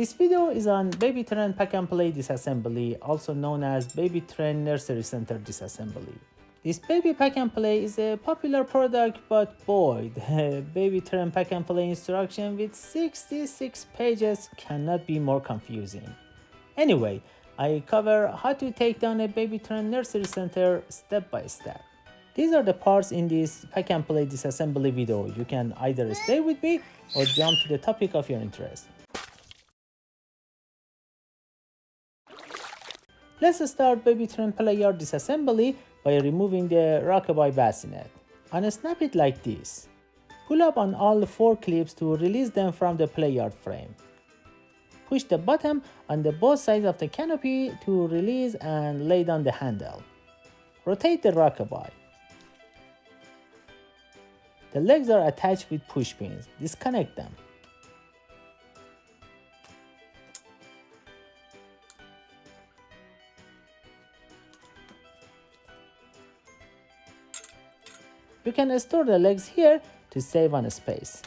This video is on Baby Trend Pack and Play Disassembly, also known as Baby Trend Nursery Center Disassembly. This Baby Pack and Play is a popular product, but boy, the Baby Trend Pack and Play instruction with 66 pages cannot be more confusing. Anyway, I cover how to take down a Baby Trend Nursery Center step by step. These are the parts in this Pack and Play Disassembly video. You can either stay with me or jump to the topic of your interest. Let's start Baby Trend Playard Disassembly by removing the Rock-A-Bye Bassinet. Unsnap it like this. Pull up on all 4 clips to release them from the Playard frame. Push the bottom on the both sides of the canopy to release and lay down the handle. Rotate the Rock-A-Bye. The legs are attached with push pins. Disconnect them. You can store the legs here to save on space.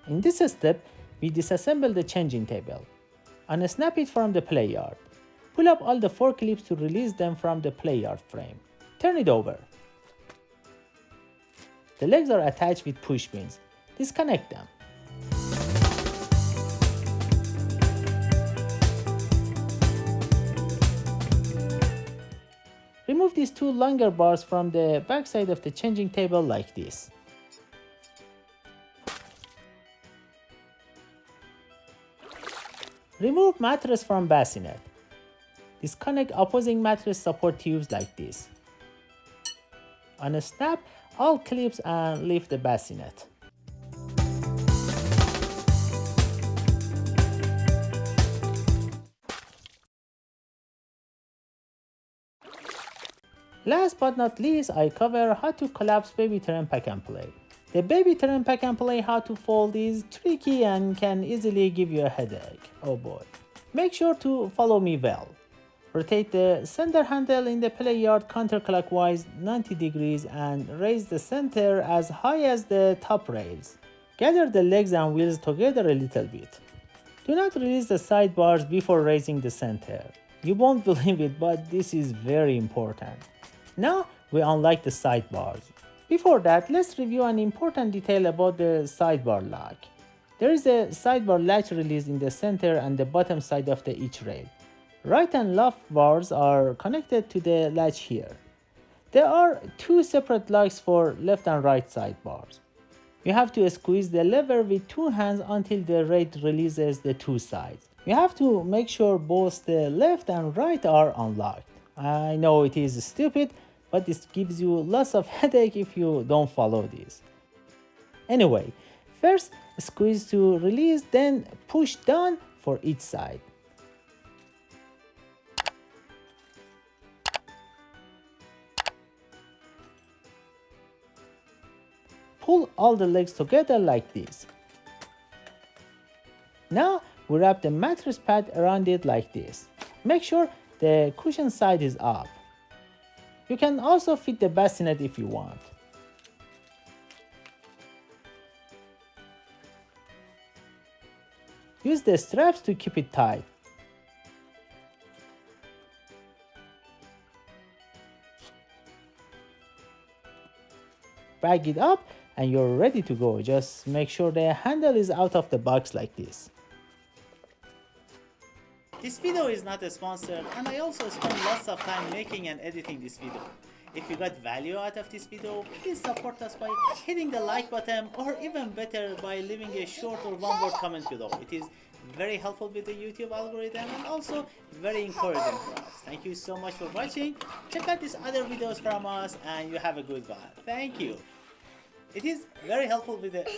In this step, we disassemble the changing table. Unsnap it from the Playard. Pull up all the 4 clips to release them from the Playard frame. Turn it over. The legs are attached with push pins. Disconnect them. Remove these 2 longer bars from the back side of the changing table like this. Remove mattress from bassinet. Disconnect opposing mattress support tubes like this. Unsnap all clips and lift the bassinet. Last but not least, I cover how to collapse Baby Trend Pack and Play. The Baby Trend Pack and Play how to fold is tricky and can easily give you a headache. Oh boy. Make sure to follow me well. Rotate the center handle in the Playard counterclockwise 90 degrees and raise the center as high as the top rails. Gather the legs and wheels together a little bit. Do not release the sidebars before raising the center. You won't believe it, but this is very important. Now we unlock the sidebars. Before that, let's review an important detail about the sidebar lock. There is a sidebar latch release in the center and the bottom side of each rail. Right and left bars are connected to the latch here. There are 2 separate locks for left and right sidebars. You have to squeeze the lever with 2 hands until the rail releases the 2 sides. You have to make sure both the left and right are unlocked. I know it is stupid, but this gives you lots of headache if you don't follow this. Anyway, first squeeze to release, then push down for each side. Pull all the legs together like this. Now we wrap the mattress pad around it like this. Make sure the cushion side is up. You can also fit the bassinet if you want. Use the straps to keep it tight. Bag it up and you're ready to go. Just make sure the handle is out of the box like this. This video is not a sponsor, and I also spent lots of time making and editing this video. If you got value out of this video, please support us by hitting the like button, or even better by leaving a short or one-word comment below. It is very helpful with the YouTube algorithm and also very encouraging for us. Thank you so much for watching. Check out these other videos from us and you have a good one. Thank you. It is very helpful with the